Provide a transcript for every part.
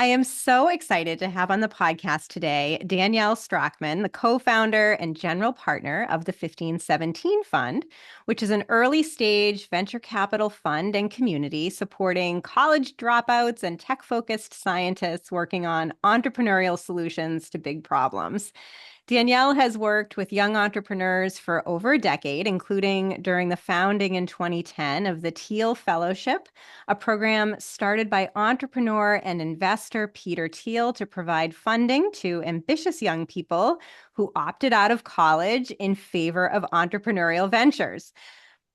I am so excited to have on the podcast today Danielle Strachman, the co-founder and general partner of the 1517 Fund, which is an early stage venture capital fund and community supporting college dropouts and tech-focused scientists working on entrepreneurial solutions to big problems. Danielle has worked with young entrepreneurs for over a decade, including during the founding in 2010 of the Thiel Fellowship, a program started by entrepreneur and investor Peter Thiel to provide funding to ambitious young people who opted out of college in favor of entrepreneurial ventures.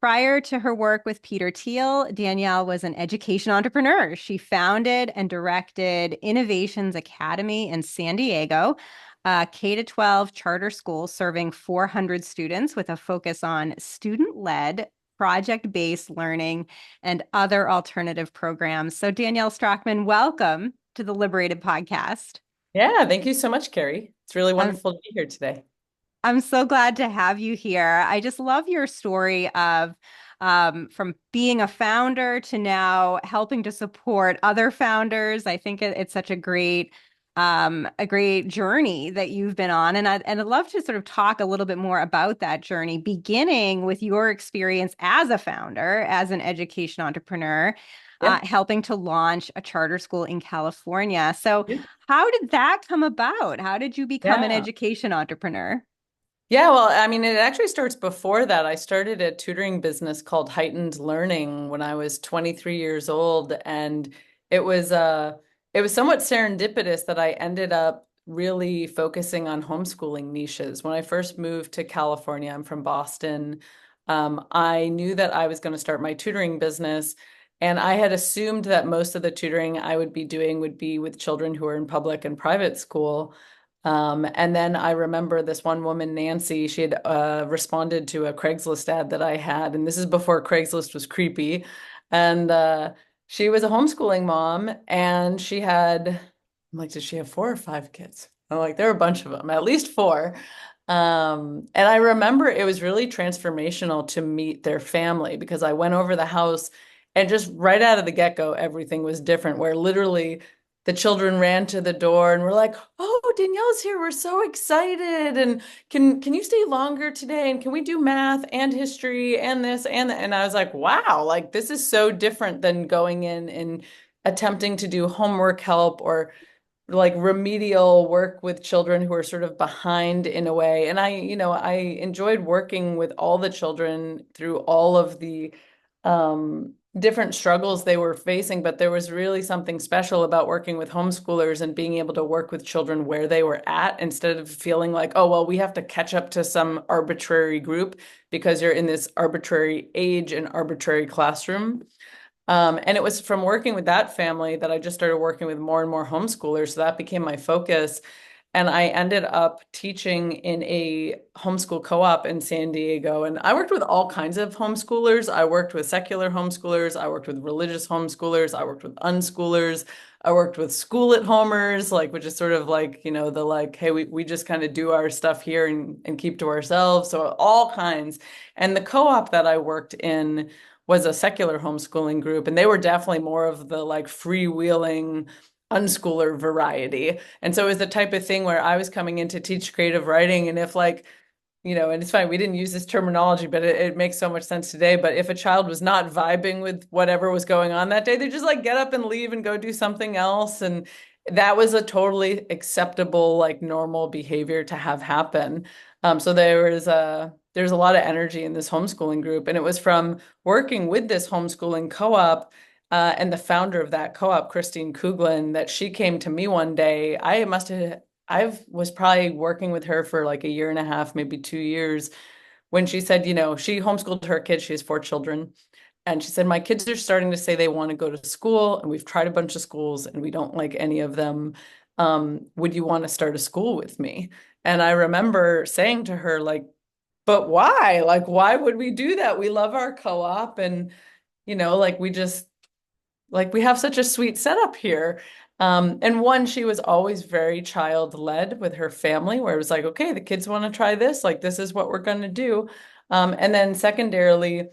Prior to her work with Peter Thiel, Danielle was an education entrepreneur. She founded and directed Innovations Academy in San Diego, a K-12 charter school serving 400 students with a focus on student-led, project-based learning and other alternative programs. So Danielle Strachman, welcome to the Liberated podcast. Yeah, thank you so much, Kerry. It's really I'm wonderful to be here today. I'm so glad to have you here. I just love your story of from being a founder to now helping to support other founders. I think it's such a great journey that you've been on, and I'd love to sort of talk a little bit more about that journey, beginning with your experience as a founder, as an education entrepreneur, Yeah. helping to launch a charter school in California. So, Yeah. how did that come about? How did you become an Yeah. education entrepreneur? Yeah, well, I mean, it actually starts before that. I started a tutoring business called Heightened Learning when I was 23 years old, and it was uh it was somewhat serendipitous that I ended up really focusing on homeschooling niches. When I first moved to California, I'm from Boston. I knew that I was going to start my tutoring business, and I had assumed that most of the tutoring I would be doing would be with children who are in public and private school. And then I remember this one woman, Nancy, she had responded to a Craigslist ad that I had, and this is before Craigslist was creepy. And she was a homeschooling mom, and she had, I'm like, did she have four or five kids? I'm like, there were a bunch of them, at least four. And I remember it was really transformational to meet their family because I went over the house and just right out of the get-go, everything was different, where literally the children ran to the door and were like, "Oh, Danielle's here. We're so excited. And can you stay longer today? And can we do math and history and this and that?" And I was like, "Wow, like this is so different than going in and attempting to do homework help or like remedial work with children who are sort of behind in a way." And I enjoyed working with all the children through all of the different struggles they were facing, but there was really something special about working with homeschoolers and being able to work with children where they were at instead of feeling like, oh, well, we have to catch up to some arbitrary group because you're in this arbitrary age and arbitrary classroom. And it was from working with that family that I just started working with more and more homeschoolers. So that became my focus. And I ended up teaching in a homeschool co-op in San Diego. And I worked with all kinds of homeschoolers. I worked with secular homeschoolers. I worked with religious homeschoolers. I worked with unschoolers. I worked with school at homers, like, which is sort of like, the like, hey, we just kind of do our stuff here and keep to ourselves. So all kinds. And the co-op that I worked in was a secular homeschooling group, and they were definitely more of the like freewheeling unschooler variety. And so it was the type of thing where I was coming in to teach creative writing, and if like, and it's fine, we didn't use this terminology, but it makes so much sense today. But if a child was not vibing with whatever was going on that day, they just like get up and leave and go do something else. And that was a totally acceptable, like normal behavior to have happen. So there's a lot of energy in this homeschooling group. And it was from working with this homeschooling co-op and the founder of that co-op, Christine Kuglin, that she came to me one day. I was probably working with her for like a year and a half, maybe 2 years, when she said, she homeschooled her kids. She has four children. And she said, my kids are starting to say they want to go to school, and we've tried a bunch of schools and we don't like any of them. Would you want to start a school with me? And I remember saying to her, like, but why? Like, why would we do that? We love our co-op, and, like we have such a sweet setup here. And one, she was always very child-led with her family, where it was like, okay, the kids want to try this, like this is what we're going to do. And then secondarily,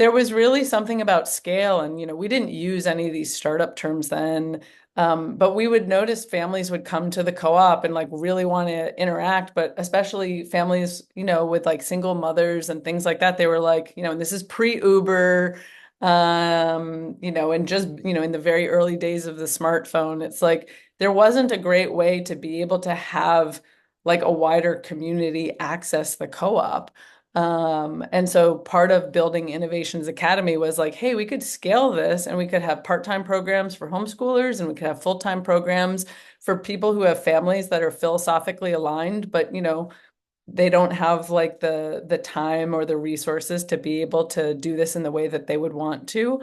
there was really something about scale. And, we didn't use any of these startup terms then. But we would notice families would come to the co-op and like really want to interact, but especially families, with like single mothers and things like that. They were like, and this is pre-Uber, and just, in the very early days of the smartphone, it's like there wasn't a great way to be able to have like a wider community access the co-op. And so part of building Innovations Academy was like, hey, we could scale this and we could have part-time programs for homeschoolers and we could have full-time programs for people who have families that are philosophically aligned, but they don't have like the time or the resources to be able to do this in the way that they would want to.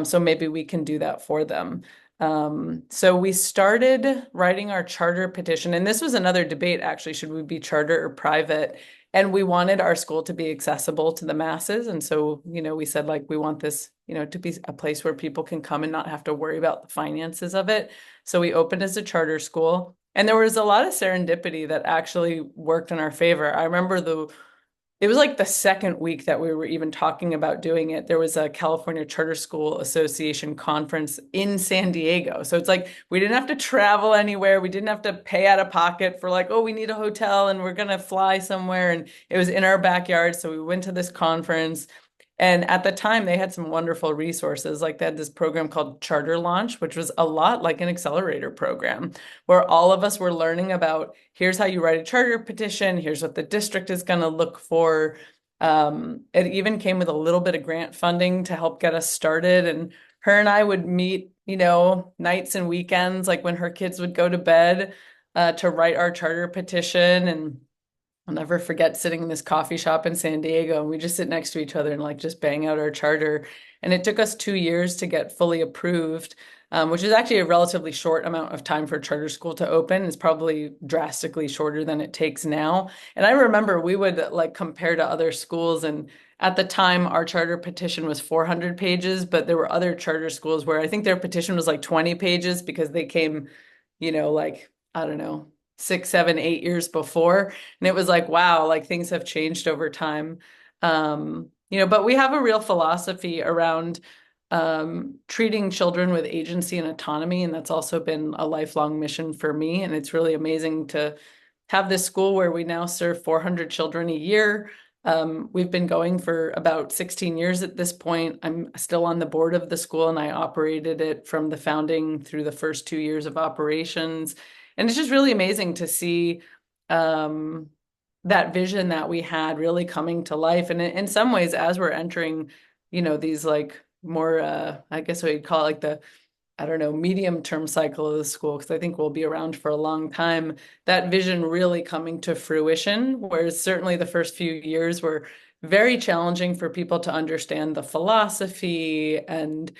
So maybe we can do that for them. So we started writing our charter petition, and this was another debate actually, should we be charter or private? And we wanted our school to be accessible to the masses. And so, we said like we want this, to be a place where people can come and not have to worry about the finances of it. So we opened as a charter school. And there was a lot of serendipity that actually worked in our favor. I remember it was like the second week that we were even talking about doing it. There was a California Charter School Association conference in San Diego. So it's like we didn't have to travel anywhere. We didn't have to pay out of pocket for like, oh, we need a hotel and we're going to fly somewhere. And it was in our backyard. So we went to this conference. And at the time, they had some wonderful resources. Like they had this program called Charter Launch, which was a lot like an accelerator program, where all of us were learning about here's how you write a charter petition, here's what the district is going to look for. It even came with a little bit of grant funding to help get us started. And her and I would meet, nights and weekends, like when her kids would go to bed, to write our charter petition. And I'll never forget sitting in this coffee shop in San Diego, and we just sit next to each other and like just bang out our charter. And it took us 2 years to get fully approved, which is actually a relatively short amount of time for a charter school to open. It's probably drastically shorter than it takes now. And I remember we would like compare to other schools, and at the time our charter petition was 400 pages, but there were other charter schools where I think their petition was like 20 pages because they came, like, I don't know, 6, 7, 8 years before. And it was like, wow, like things have changed over time. But we have a real philosophy around treating children with agency and autonomy. And that's also been a lifelong mission for me. And it's really amazing to have this school where we now serve 400 children a year. We've been going for about 16 years at this point. I'm still on the board of the school and I operated it from the founding through the first 2 years of operations. And it's just really amazing to see that vision that we had really coming to life. And in some ways, as we're entering, these like more, I guess what you'd call it like the, I don't know, medium term cycle of the school, because I think we'll be around for a long time, that vision really coming to fruition, whereas certainly the first few years were very challenging for people to understand the philosophy and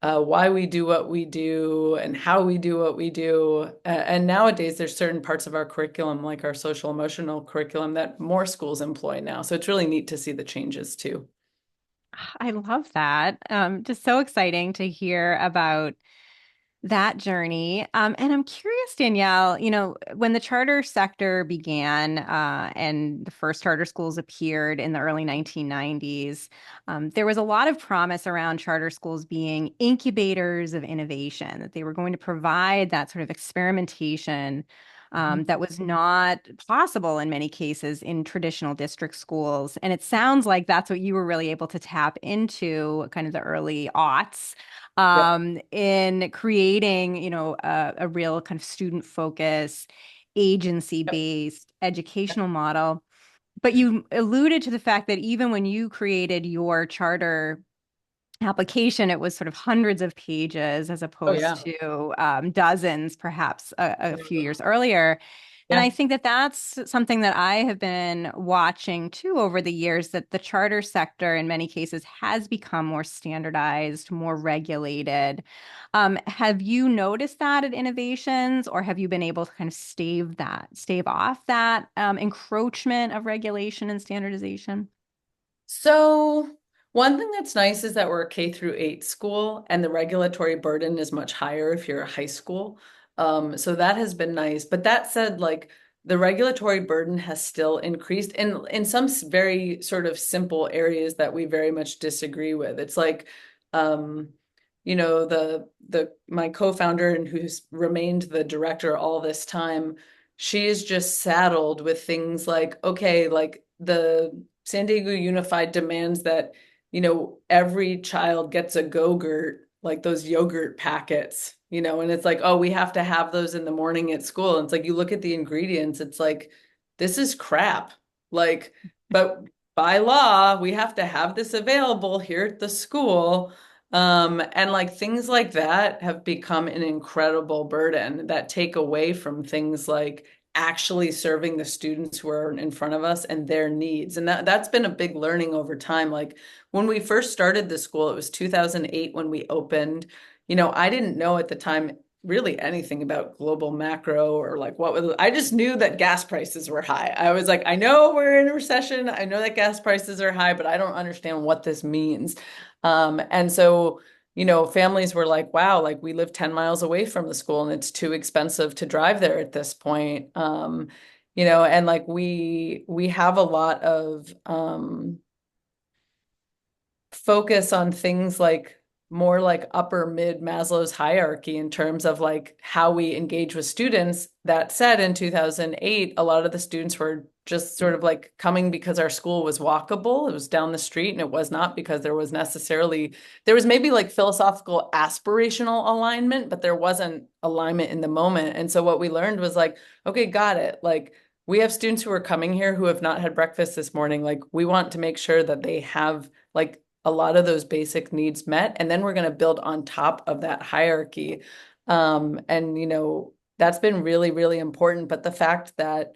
why we do what we do and how we do what we do. And nowadays, there's certain parts of our curriculum, like our social emotional curriculum, that more schools employ now. So it's really neat to see the changes too. I love that. Just so exciting to hear about that journey. And I'm curious, Danielle, when the charter sector began and the first charter schools appeared in the early 1990s, there was a lot of promise around charter schools being incubators of innovation, that they were going to provide that sort of experimentation that was not possible in many cases in traditional district schools. And it sounds like that's what you were really able to tap into kind of the early aughts Yeah. in creating, a real kind of student focus, Yep. agency-based educational model. But you alluded to the fact that even when you created your charter application, it was sort of hundreds of pages as Oh, opposed yeah. to dozens, perhaps a few years earlier. And I Yeah. think that that's something that I have been watching too over the years, that the charter sector in many cases has become more standardized, more regulated. Have you noticed that at Innovations, or have you been able to kind of stave off that encroachment of regulation and standardization? So one thing that's nice is that we're a K through 8 school and the regulatory burden is much higher if you're a high school. So that has been nice. But that said, like the regulatory burden has still increased in some very sort of simple areas that we very much disagree with. It's like, um, the my co-founder and who's remained the director all this time, she is just saddled with things like, okay, like the San Diego Unified demands that, every child gets a Go-Gurt, like those yogurt packets, and it's like, oh, we have to have those in the morning at school. And it's like, you look at the ingredients, it's like, this is crap. Like, but by law, we have to have this available here at the school. And like things like that have become an incredible burden that take away from things like actually serving the students who are in front of us and their needs. And that's been a big learning over time. Like when we first started the school, it was 2008 when we opened. I didn't know at the time really anything about global macro or like I just knew that gas prices were high. I was like, I know we're in a recession. I know that gas prices are high, but I don't understand what this means. And so, families were like, wow, like we live 10 miles away from the school and it's too expensive to drive there at this point. And like we have a lot of focus on things like more like upper mid Maslow's hierarchy in terms of like how we engage with students. That said, in 2008, a lot of the students were just sort of like coming because our school was walkable. It was down the street, and it was not because there was maybe like philosophical aspirational alignment, but there wasn't alignment in the moment. And so what we learned was like, okay, got it. Like we have students who are coming here who have not had breakfast this morning. Like we want to make sure that they have like a lot of those basic needs met, and then we're going to build on top of that hierarchy. And that's been really, really important. But the fact that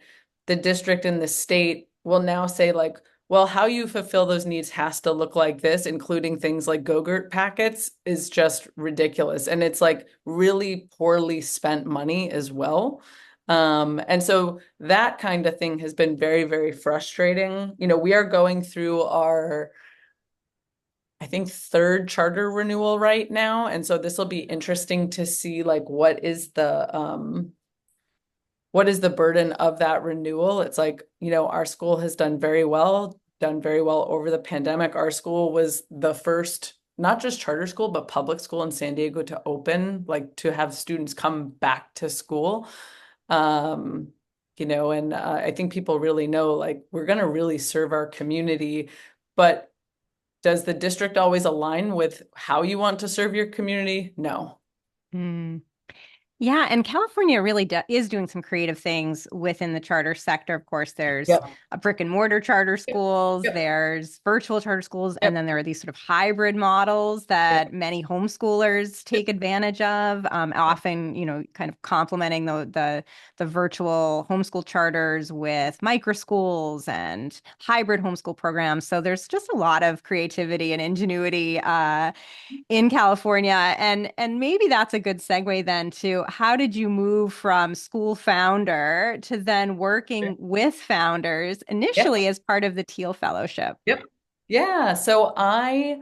the district and the state will now say like, well, how you fulfill those needs has to look like this, including things like Go-Gurt packets, is just ridiculous. And it's like really poorly spent money as well. And so that kind of thing has been very, very frustrating. We are going through our, I think, third charter renewal right now. And so this will be interesting to see like what is the burden of that renewal. It's like, our school has done very well over the pandemic. Our school was the first, not just charter school, but public school in San Diego to open, like to have students come back to school. And I think people really know like we're going to really serve our community, but does the district always align with how you want to serve your community? No. Mm. Yeah, and California really is doing some creative things within the charter sector. Of course, there's Yep. a brick and mortar charter Yep. schools, Yep. there's virtual charter schools, and Yep. then there are these sort of hybrid models Yep. that many homeschoolers Yep. take advantage of, often, kind of complementing the virtual homeschool charters with micro schools and hybrid homeschool programs. So there's just a lot of creativity and ingenuity in California. And maybe that's a good segue then to how did you move from school founder to then working with founders Yep. initially as part of the Thiel Fellowship? Yep. Yeah. So I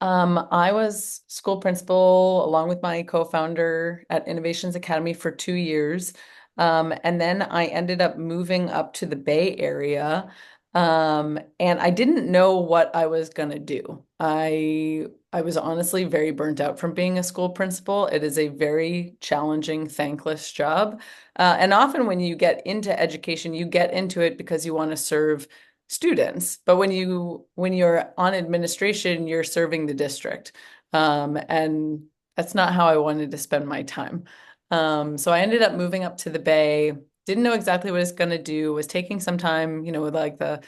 was school principal along with my co-founder at Innovations Academy for 2 years. And then I ended up moving up to the Bay Area. And I didn't know what I was going to do. I was honestly very burnt out from being a school principal. It is a very challenging, thankless job. And often when you get into education, you get into it because you want to serve students. But when you're on administration, you're serving the district. And that's not how I wanted to spend my time. So I ended up moving up to the Bay, didn't know exactly what I was going to do, was taking some time, with like the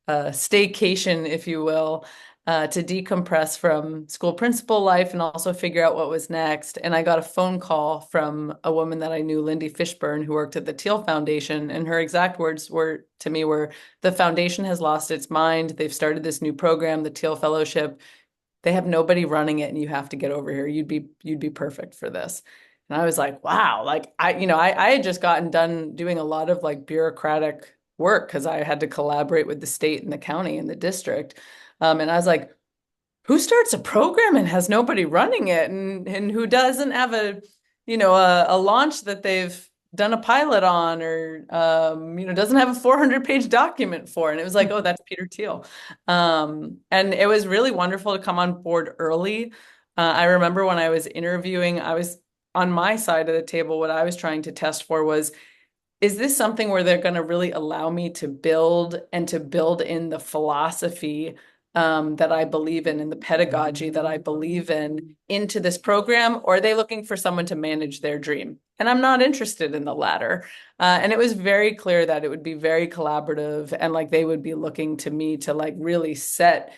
staycation, if you will, to decompress from school principal life and also figure out what was next. And I got a phone call from a woman that I knew, Lindy Fishburne, who worked at the Thiel Foundation. And her exact words were to me were, the foundation has lost its mind. They've started this new program, the Thiel Fellowship. They have nobody running it, and you have to get over here. You'd be perfect for this. And I was like, wow, like I had just gotten done doing a lot of like bureaucratic work because I had to collaborate with the state and the county and the district. And I was like, who starts a program and has nobody running it, and who doesn't have a launch that they've done a pilot on or doesn't have a 400-page document for. And it was like, oh, that's Peter Thiel. And it was really wonderful to come on board early. I remember when I was interviewing, I was on my side of the table. What I was trying to test for was, is this something where they're going to really allow me to build and to build in the philosophy that I believe in and the pedagogy that I believe in into this program? Or are they looking for someone to manage their dream? And I'm not interested in the latter. And it was very clear that it would be very collaborative and like they would be looking to me to like really set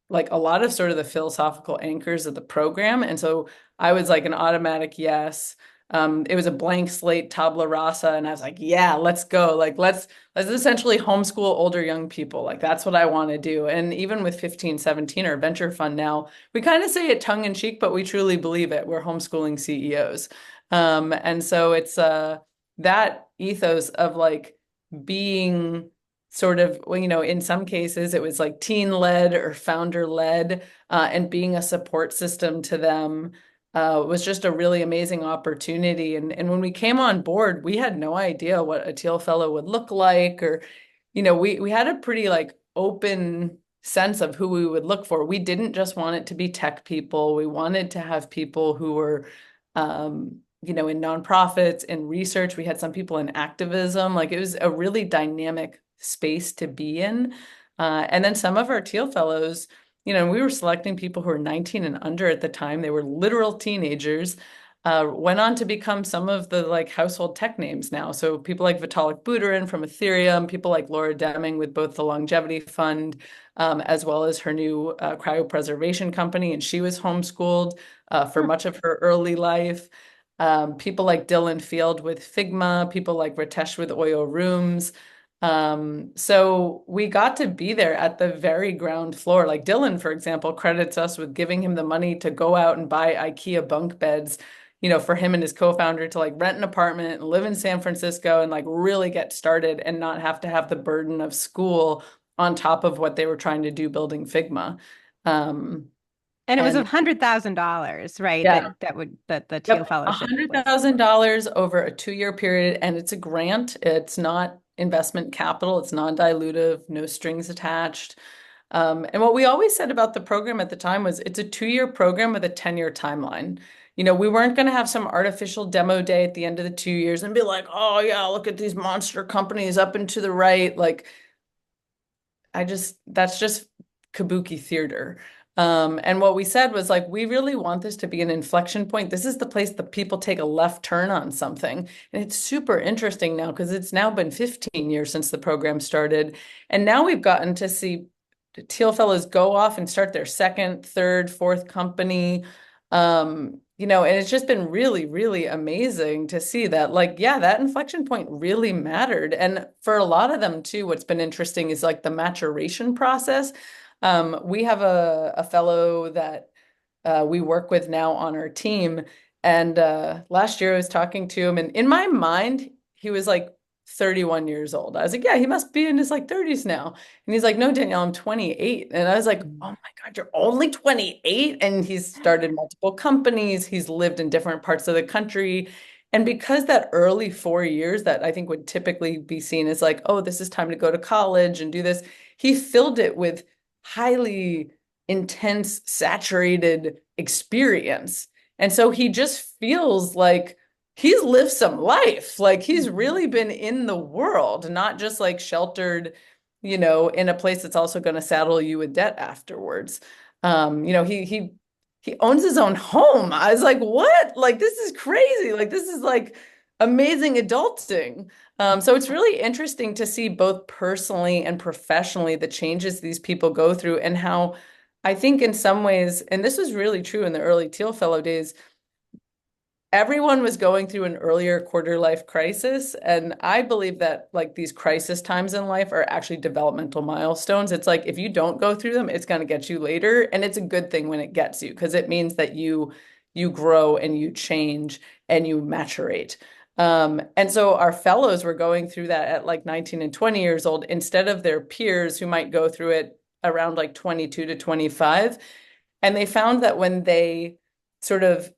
like a lot of sort of the philosophical anchors of the program. And so I was like an automatic yes. It was a blank slate tabla rasa, and I was like, yeah, let's go. Like, let's essentially homeschool older young people. Like, that's what I want to do. And even with 1517, our venture fund now, we kind of say it tongue in cheek, but we truly believe it. We're homeschooling CEOs. And so it's that ethos of like being sort of, well, in some cases it was like teen led or founder led, and being a support system to them was just a really amazing opportunity. And when we came on board, we had no idea what a Thiel Fellow would look like, or, we had a pretty like open sense of who we would look for. We didn't just want it to be tech people. We wanted to have people who were, in nonprofits, in research. We had some people in activism. Like it was a really dynamic space to be in. And then some of our Thiel Fellows, we were selecting people who were 19 and under at the time. They were literal teenagers, went on to become some of the like household tech names now. So people like Vitalik Buterin from Ethereum, people like Laura Deming with both the Longevity Fund, as well as her new cryopreservation company. And she was homeschooled for much of her early life. People like Dylan Field with Figma, people like Ritesh with Oyo Rooms. So we got to be there at the very ground floor. Like Dylan, for example, credits us with giving him the money to go out and buy IKEA bunk beds, for him and his co-founder to like rent an apartment and live in San Francisco and like really get started and not have to have the burden of school on top of what they were trying to do building Figma. Um, And it was and $100,000, right? yeah, That the Thiel yep, Fellowship was. $100,000 over a 2-year period, and it's a grant. It's not investment capital. It's non-dilutive, no strings attached. And what we always said about the program at the time was it's a 2-year program with a 10-year timeline. We weren't going to have some artificial demo day at the end of the 2 years and be like, oh yeah, look at these monster companies up and to the right. Like that's just kabuki theater. And what we said was like, we really want this to be an inflection point. This is the place that people take a left turn on something. And it's super interesting now because it's now been 15 years since the program started. And now we've gotten to see Thiel Fellows go off and start their second, third, fourth company. And it's just been really, really amazing to see that, like, yeah, that inflection point really mattered. And for a lot of them too, what's been interesting is like the maturation process. We have a fellow that we work with now on our team. And last year I was talking to him, and in my mind, he was like 31 years old. I was like, yeah, he must be in his like 30s now. And he's like, no, Danielle, I'm 28. And I was like, oh my God, you're only 28. And he's started multiple companies. He's lived in different parts of the country. And because that early 4 years that I think would typically be seen as like, oh, this is time to go to college and do this, he filled it with highly intense, saturated experience. And so he just feels like he's lived some life. Like he's really been in the world, not just like sheltered, in a place that's also going to saddle you with debt afterwards. He owns his own home. I was like, what? Like this is crazy. Like this is like amazing adulting. So it's really interesting to see both personally and professionally the changes these people go through and how I think in some ways, and this was really true in the early Thiel Fellow days, everyone was going through an earlier quarter life crisis. And I believe that like these crisis times in life are actually developmental milestones. It's like if you don't go through them, it's going to get you later. And it's a good thing when it gets you because it means that you grow and you change and you maturate. And so our fellows were going through that at like 19 and 20 years old instead of their peers who might go through it around like 22 to 25. And they found that when they sort of,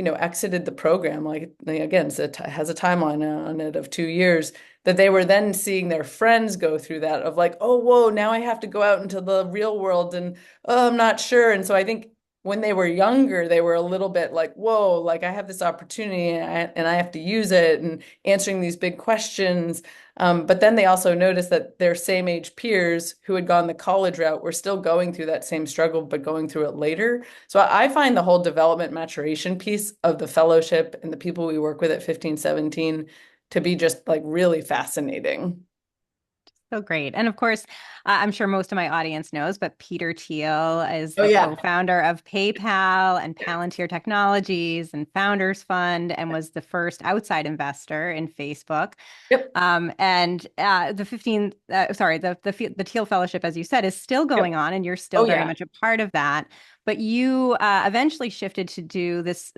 exited the program, like, again, it has a timeline on it of 2 years, that they were then seeing their friends go through that of like, oh, whoa, now I have to go out into the real world and oh, I'm not sure. And so I think when they were younger, they were a little bit like, whoa, like I have this opportunity and I have to use it and answering these big questions. But then they also noticed that their same age peers who had gone the college route were still going through that same struggle, but going through it later. So I find the whole development maturation piece of the fellowship and the people we work with at 1517 to be just like really fascinating. So great. And of course, I'm sure most of my audience knows, but Peter Thiel is Oh the yeah. co-founder of PayPal and Palantir Technologies and Founders Fund, and was the first outside investor in Facebook. Yep. And the 15, sorry, the Thiel Fellowship, as you said, is still Yep. going on, and you're still Oh very yeah. much a part of that. But you eventually shifted to do this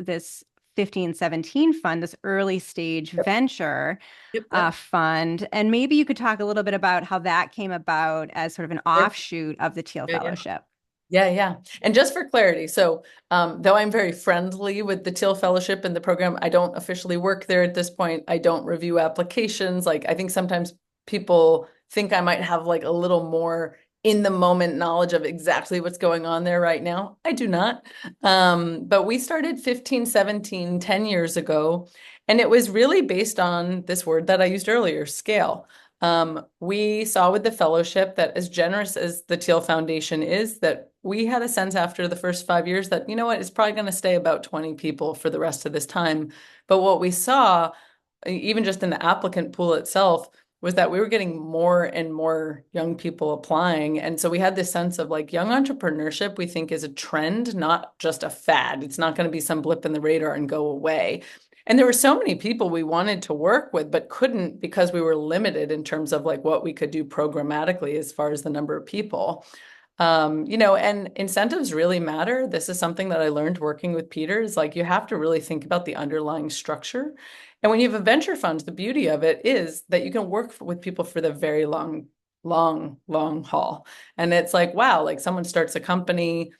1517 fund, this early stage Yep. venture Yep. Yep. fund. And maybe you could talk a little bit about how that came about as sort of an Sure. offshoot of the Thiel Yeah, yeah. Fellowship. Yeah, yeah. And just for clarity, so though I'm very friendly with the Thiel Fellowship and the program, I don't officially work there at this point. I don't review applications. Like I think sometimes people think I might have like a little more in the moment knowledge of exactly what's going on there right now. I do not. But we started 1517, 10 years ago, and it was really based on this word that I used earlier, scale. We saw with the fellowship that as generous as the Thiel Foundation is, that we had a sense after the first 5 years that, you know what, it's probably going to stay about 20 people for the rest of this time. But what we saw, even just in the applicant pool itself, was that we were getting more and more young people applying. And so we had this sense of like young entrepreneurship, we think is a trend, not just a fad. It's not going to be some blip in the radar and go away. And there were so many people we wanted to work with, but couldn't because we were limited in terms of like what we could do programmatically as far as the number of people. And incentives really matter. This is something that I learned working with Peter is like you have to really think about the underlying structure. And when you have a venture fund, the beauty of it is that you can work with people for the very long, long, long haul. And it's like, wow, like someone starts a company,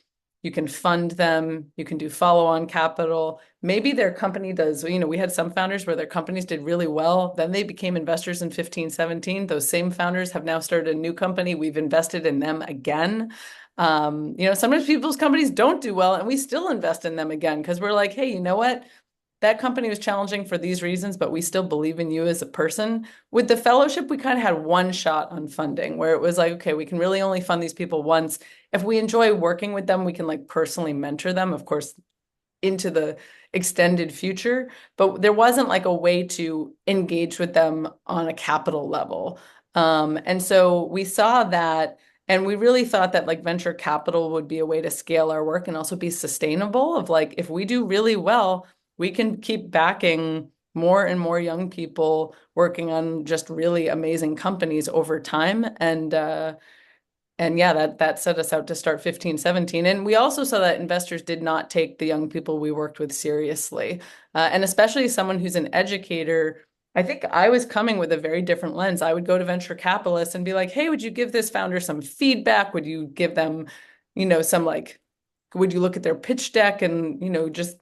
you can fund them, you can do follow-on capital. Maybe their company does, we had some founders where their companies did really well. Then they became investors in 1517. Those same founders have now started a new company. We've invested in them again. Sometimes people's companies don't do well and we still invest in them again because we're like, hey, you know what? That company was challenging for these reasons, but we still believe in you as a person. With the fellowship, we kind of had one shot on funding where it was like, okay, we can really only fund these people once. If we enjoy working with them, we can like personally mentor them, of course, into the extended future. But there wasn't like a way to engage with them on a capital level. And so we saw that. And we really thought that like venture capital would be a way to scale our work and also be sustainable of like, if we do really well, we can keep backing more and more young people working on just really amazing companies over time. And yeah, that set us out to start 1517. And we also saw that investors did not take the young people we worked with seriously. And especially someone who's an educator, I think I was coming with a very different lens. I would go to venture capitalists and be like, hey, would you give this founder some feedback? Would you give them, some like, would you look at their pitch deck and, just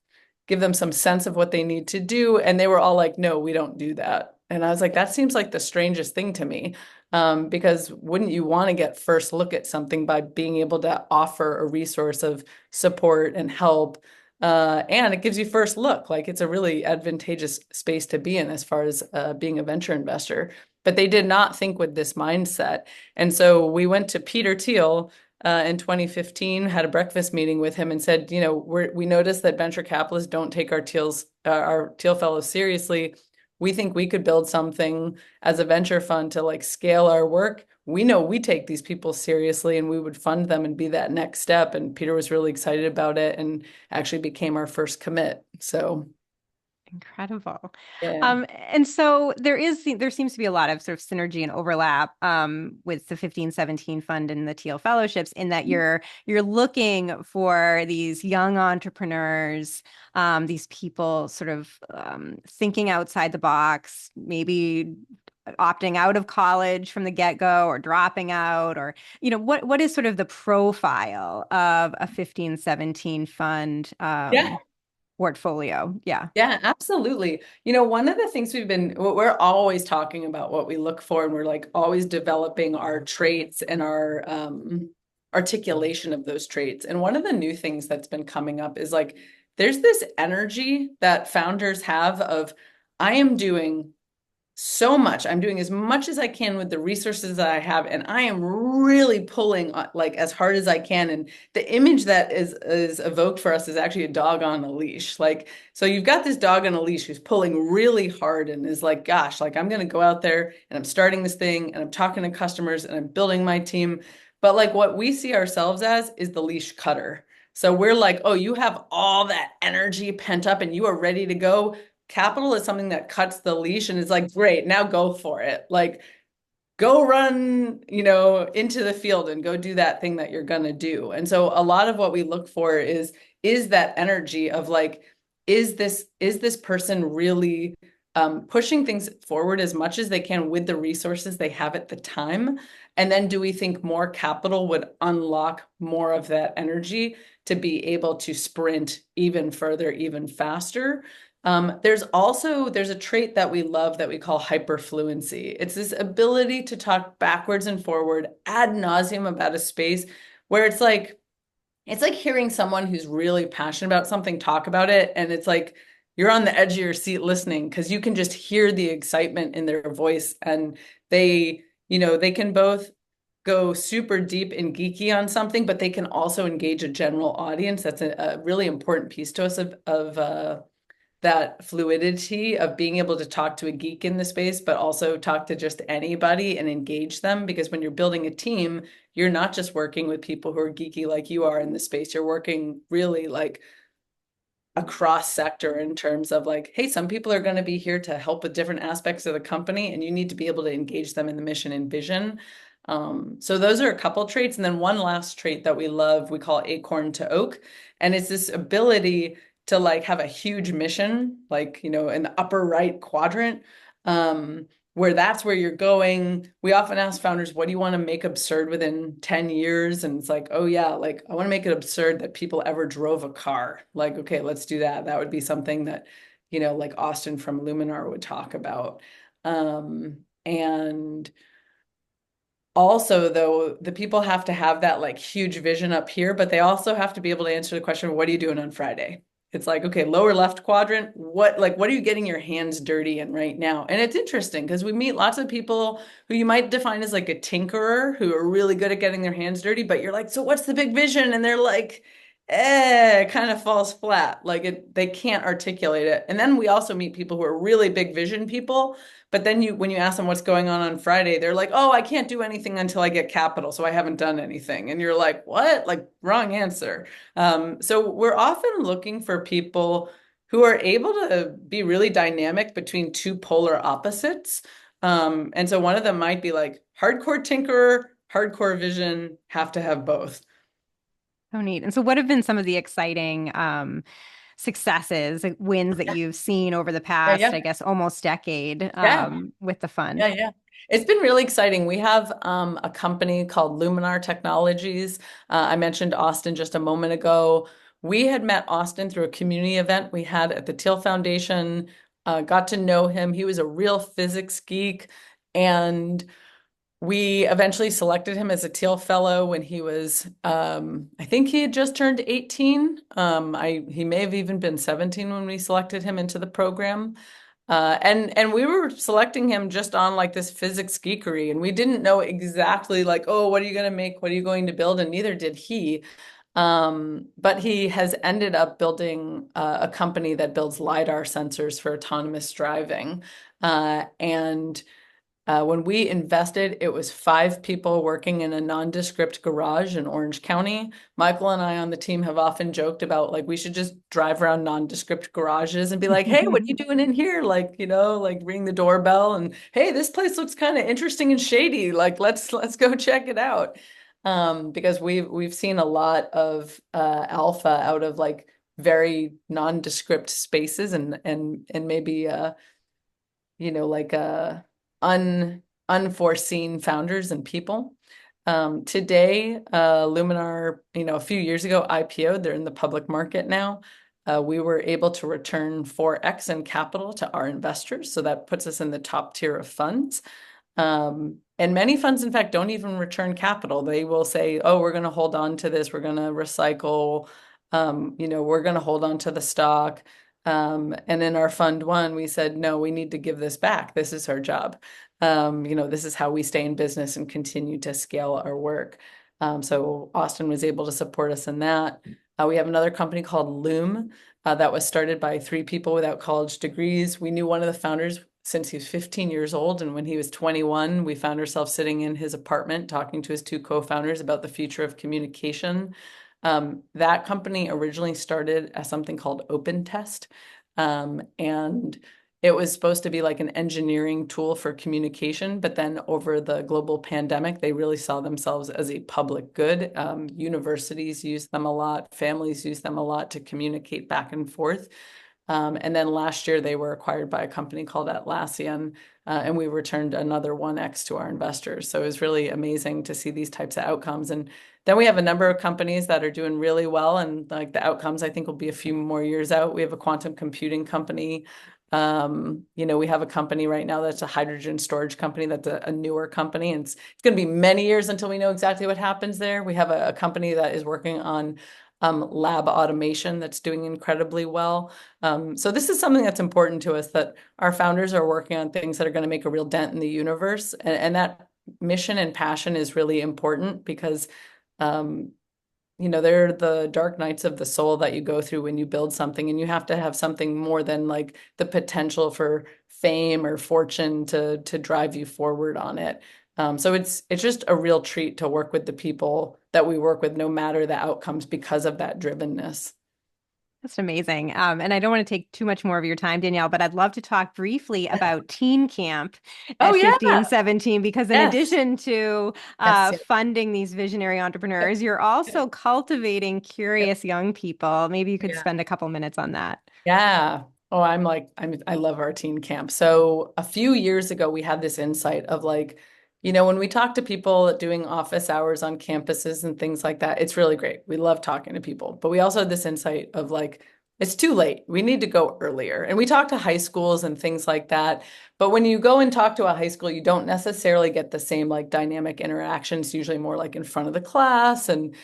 give them some sense of what they need to do? And they were all like, no, we don't do that. And I was like, that seems like the strangest thing to me. Because wouldn't you want to get first look at something by being able to offer a resource of support and help? And it gives you first look. Like it's a really advantageous space to be in as far as being a venture investor. But they did not think with this mindset. And so we went to Peter Thiel in 2015, had a breakfast meeting with him and said, we noticed that venture capitalists don't take our Thiel fellows seriously. We think we could build something as a venture fund to like scale our work. We know we take these people seriously and we would fund them and be that next step. And Peter was really excited about it and actually became our first commit. So Incredible. yeah. And so there seems to be a lot of sort of synergy and overlap with the 1517 fund and the Thiel fellowships in that you're looking for these young entrepreneurs, these people sort of thinking outside the box, maybe opting out of college from the get-go or dropping out, or what is sort of the profile of a 1517 fund? Yeah. portfolio. Yeah. Yeah, absolutely. You know, one of the things we're always talking about what we look for, and we're like always developing our traits and our articulation of those traits. And one of the new things that's been coming up is like, there's this energy that founders have of, I am doing so much. I'm doing as much as I can with the resources that I have, and I am really pulling like as hard as I can. And the image that is evoked for us is actually a dog on a leash. Like, so you've got this dog on a leash who's pulling really hard and is like, gosh, like I'm going to go out there and I'm starting this thing and I'm talking to customers and I'm building my team. But like what we see ourselves as is the leash cutter. So we're like, oh, you have all that energy pent up and you are ready to go. Capital is something that cuts the leash and is like, great, now go for it. Like, go run, into the field and go do that thing that you're gonna do. And so a lot of what we look for is that energy of like, is this person really pushing things forward as much as they can with the resources they have at the time? And then do we think more capital would unlock more of that energy to be able to sprint even further, even faster? There's a trait that we love that we call hyperfluency. It's this ability to talk backwards and forward ad nauseum about a space where it's like hearing someone who's really passionate about something talk about it, and it's like you're on the edge of your seat listening because you can just hear the excitement in their voice, and they can both go super deep and geeky on something, but they can also engage a general audience. That's a really important piece to us of that fluidity of being able to talk to a geek in the space, but also talk to just anybody and engage them. Because when you're building a team, you're not just working with people who are geeky like you are in the space. You're working really like across sector in terms of like, hey, some people are going to be here to help with different aspects of the company, and you need to be able to engage them in the mission and vision. So those are a couple traits. And then one last trait that we love, we call acorn to oak. And it's this ability to like have a huge mission, like, in the upper right quadrant, where that's where you're going. We often ask founders, what do you want to make absurd within 10 years? And it's like, oh yeah, like I want to make it absurd that people ever drove a car. Like, okay, let's do that. That would be something that, like Austin from Luminar would talk about. And also, though, the people have to have that like huge vision up here, but they also have to be able to answer the question, what are you doing on Friday? It's like, okay, lower left quadrant, what are you getting your hands dirty in right now? And it's interesting because we meet lots of people who you might define as like a tinkerer who are really good at getting their hands dirty, but you're like, so what's the big vision? And they're like, it kind of falls flat. Like they can't articulate it. And then we also meet people who are really big vision people, but then when you ask them what's going on Friday, they're like, "Oh, I can't do anything until I get capital, so I haven't done anything." And you're like, "What?" Like wrong answer. So we're often looking for people who are able to be really dynamic between two polar opposites. And so one of them might be like hardcore tinkerer, hardcore vision, have to have both. Oh, neat. And so, what have been some of the exciting successes, like, wins that you've seen over the Yeah, past, yeah, I guess, almost decade yeah. with the fund? Yeah, yeah. It's been really exciting. We have a company called Luminar Technologies. I mentioned Austin just a moment ago. We had met Austin through a community event we had at the Thiel Foundation, got to know him. He was a real physics geek, and we eventually selected him as a Thiel Fellow when he was, I think he had just turned 18. He may have even been 17 when we selected him into the program. And we were selecting him just on like this physics geekery, and we didn't know exactly like, oh, what are you going to make? What are you going to build? And neither did he. But he has ended up building a company that builds LiDAR sensors for autonomous driving. And when we invested, it was 5 people working in a nondescript garage in Orange County. Michael and I on the team have often joked about like we should just drive around nondescript garages and be like, "Hey, what are you doing in here?" Like, like ring the doorbell and, "Hey, this place looks kind of interesting and shady. Like, let's go check it out." Because we've seen a lot of alpha out of like very nondescript spaces and maybe like unforeseen founders and people. Today, Luminar, a few years ago IPO'd, they're in the public market now. we were able to return 4x in capital to our investors. So that puts us in the top tier of funds. And many funds, in fact, don't even return capital. They will say, oh, we're going to hold on to this. We're going to recycle. We're going to hold on to the stock. And in our fund one, we said, no, we need to give this back. This is our job. This is how we stay in business and continue to scale our work. So Austin was able to support us in that. We have another company called Loom that was started by three people without college degrees. We knew one of the founders since he was 15 years old. And when he was 21, we found ourselves sitting in his apartment talking to his two co-founders about the future of communication. That company originally started as something called Open Test. And it was supposed to be like an engineering tool for communication, but then over the global pandemic, they really saw themselves as a public good. Universities use them a lot, families use them a lot to communicate back and forth. And then last year they were acquired by a company called Atlassian, and we returned another 1x to our investors. So it was really amazing to see these types of outcomes. And then we have a number of companies that are doing really well, and like the outcomes I think will be a few more years out. We have a quantum computing company. We have a company right now that's a hydrogen storage company that's a newer company, and it's going to be many years until we know exactly what happens there. We have a company that is working on lab automation that's doing incredibly well. So this is something that's important to us, that our founders are working on things that are going to make a real dent in the universe. And that mission and passion is really important because, they're the dark nights of the soul that you go through when you build something, and you have to have something more than like the potential for fame or fortune to drive you forward on it. So it's just a real treat to work with the people that we work with, no matter the outcomes, because of that drivenness. That's amazing. And I don't want to take too much more of your time, Danielle, but I'd love to talk briefly about Teen Camp Oh at yeah. 1517, because in Yes. addition to Yes. Yes. funding these visionary entrepreneurs, you're also cultivating Yep. curious young people. Maybe you could Yeah. spend a couple minutes on that. Yeah. Oh, I love our teen camp. So a few years ago, we had this insight of like, when we talk to people doing office hours on campuses and things like that, it's really great. We love talking to people, but we also had this insight of like, it's too late. We need to go earlier. And we talk to high schools and things like that. But when you go and talk to a high school, you don't necessarily get the same like dynamic interactions, usually more like in front of the class. And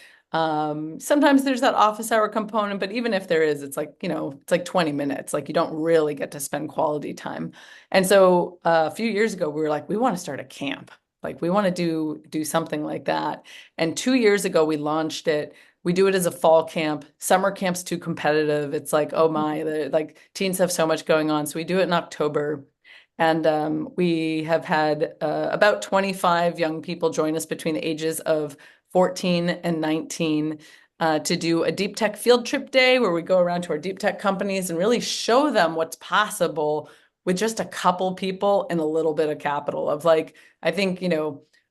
sometimes there's that office hour component, but even if there is, it's like, it's like 20 minutes. Like you don't really get to spend quality time. And so a few years ago, we were like, we want to start a camp. Like we want to do something like that. And 2 years ago, we launched it. We do it as a fall camp. Summer camp's too competitive. It's like, oh my, like teens have so much going on. So we do it in October. And we have had about 25 young people join us between the ages of 14 and 19 to do a deep tech field trip day where we go around to our deep tech companies and really show them what's possible with just a couple people and a little bit of capital. Of like, I think,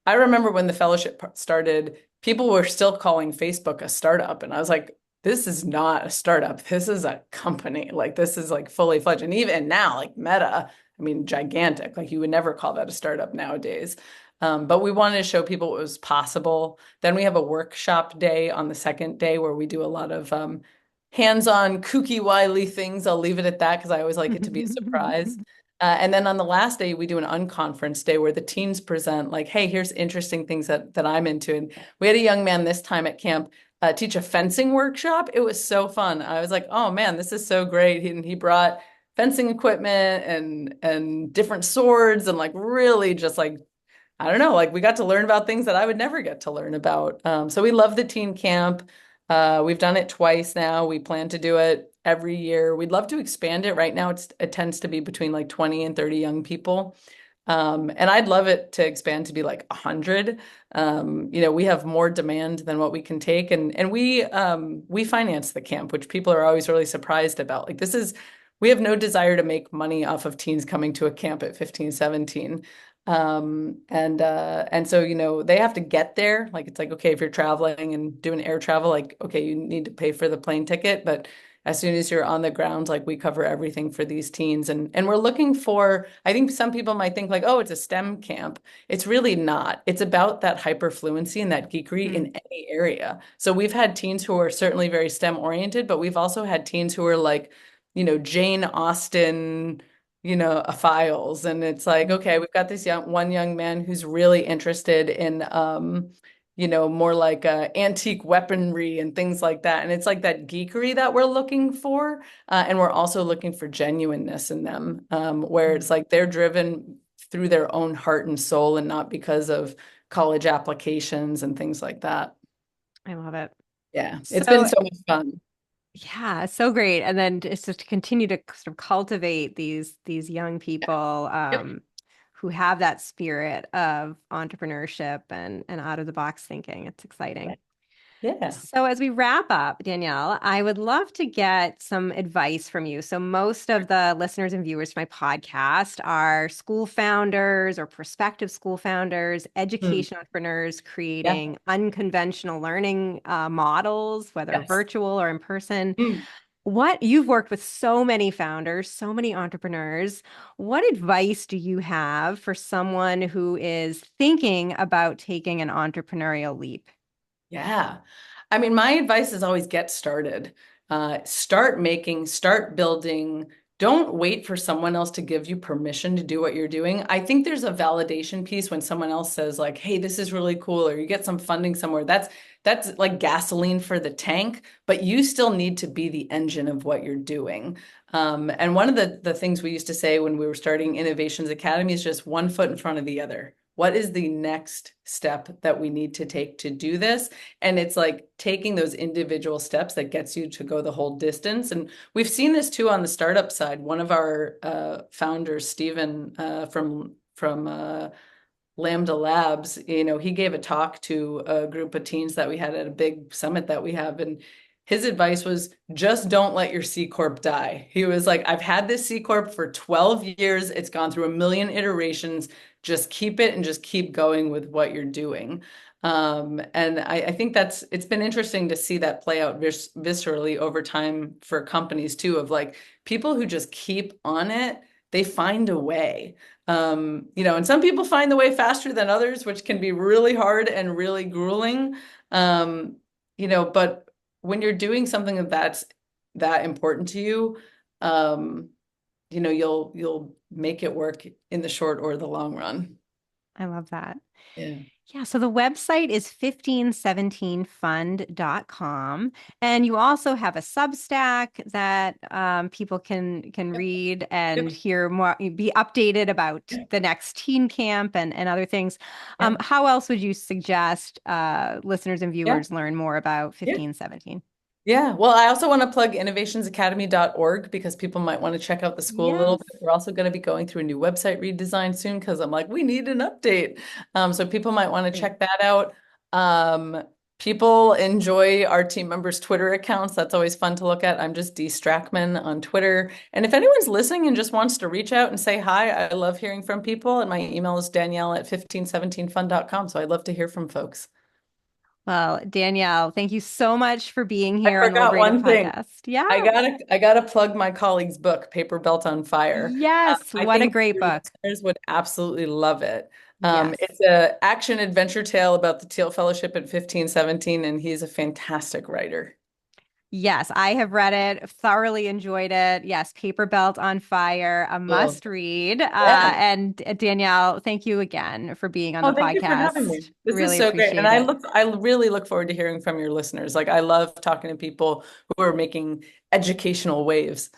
I remember when the fellowship started, people were still calling Facebook a startup. And I was like, this is not a startup. This is a company. Like, this is like fully fledged. And even now, like Meta, I mean, gigantic. Like, you would never call that a startup nowadays. But we wanted to show people what was possible. Then we have a workshop day on the second day where we do a lot of hands-on, kooky, wily things. I'll leave it at that because I always like it to be a surprise. And then on the last day, we do an unconference day where the teens present like, hey, here's interesting things that I'm into. And we had a young man this time at camp teach a fencing workshop. It was so fun. I was like, oh man, this is so great. He brought fencing equipment and different swords and like really just like, I don't know, like we got to learn about things that I would never get to learn about. So we love the teen camp. We've done it twice now. We plan to do it every year. We'd love to expand it. Right now, it tends to be between like 20 and 30 young people. And I'd love it to expand to be like 100. We have more demand than what we can take. And we finance the camp, which people are always really surprised about. Like we have no desire to make money off of teens coming to a camp at 1517. And so, they have to get there. Like, it's like, okay, if you're traveling and doing air travel, like, okay, you need to pay for the plane ticket, but as soon as you're on the ground, like we cover everything for these teens. And we're looking for, I think some people might think like, oh, it's a STEM camp. It's really not. It's about that hyperfluency and that geekery Mm. in any area. So we've had teens who are certainly very STEM oriented, but we've also had teens who are like, Jane Austen, a files. And it's like, Mm. okay, we've got this one young man who's really interested in more like antique weaponry and things like that. And it's like that geekery that we're looking for. And we're also looking for genuineness in them, where it's Mm. like they're driven through their own heart and soul and not because of college applications and things like that. I love it. Yeah, it's been So, so much fun. yeah, so great. And then just to continue to sort of cultivate these young people Yep. who have that spirit of entrepreneurship and out of the box thinking. It's exciting. Yeah. So, as we wrap up, Danielle, I would love to get some advice from you. So, most of the listeners and viewers to my podcast are school founders or prospective school founders, Hmm. education entrepreneurs Yeah. creating unconventional learning models, whether Yes. virtual or in person. Hmm. What you've worked with so many founders, so many entrepreneurs. What advice do you have for someone who is thinking about taking an entrepreneurial leap? Yeah. I mean, my advice is always get started. Start making, start building. Don't wait for someone else to give you permission to do what you're doing. I think there's a validation piece when someone else says like, "Hey, this is really cool," or you get some funding somewhere. That's like gasoline for the tank, but you still need to be the engine of what you're doing. And one of the things we used to say when we were starting Innovations Academy is just one foot in front of the other. What is the next step that we need to take to do this? And it's like taking those individual steps that gets you to go the whole distance. And we've seen this too on the startup side. One of our founders, Stephen, from Lambda Labs, he gave a talk to a group of teens that we had at a big summit that we have. And his advice was just don't let your C Corp die. He was like, I've had this C Corp for 12 years. It's gone through a million iterations. Just keep it and just keep going with what you're doing. And I think it's been interesting to see that play out viscerally over time for companies too, of like people who just keep on it, they find a way. And some people find the way faster than others, which can be really hard and really grueling. But when you're doing something that's that important to you, um, you'll make it work in the short or the long run. I love that. Yeah. Yeah, so the website is 1517fund.com. And you also have a Substack that people can Yep. read and Yep. hear more, be updated about Yeah. the next teen camp and other things. Yeah. How else would you suggest listeners and Yeah. viewers learn more about Yeah. 1517? Yeah. Well, I also want to plug innovationsacademy.org because people might want to check out the school a little Yes. bit. We're also going to be going through a new website redesign soon because I'm like, we need an update. So people might want to Great. check that out. Um, People enjoy our team members' Twitter accounts. That's always fun to look at. I'm just D Strachman on Twitter. And if anyone's listening and just wants to reach out and say hi, I love hearing from people. And my email is Danielle at 1517fun.com. So I'd love to hear from folks. Well, Danielle, thank you so much for being I here on the forgot Liberated one thing. podcast. Yeah. I gotta plug my colleague's book, Paper Belt on Fire. Yes. I What a think great your book. listeners would absolutely love it. Yes. It's a action adventure tale about the Thiel Fellowship at 1517, and he's a fantastic writer. Yes, I have read it, thoroughly enjoyed it. Yes, Paper Belt on Fire, a Cool. must read. Yeah. And Danielle, thank you again for being on the Oh, thank you for having me. podcast. This is Really so great. And appreciate it. I really look forward to hearing from your listeners. Like I love talking to people who are making educational waves.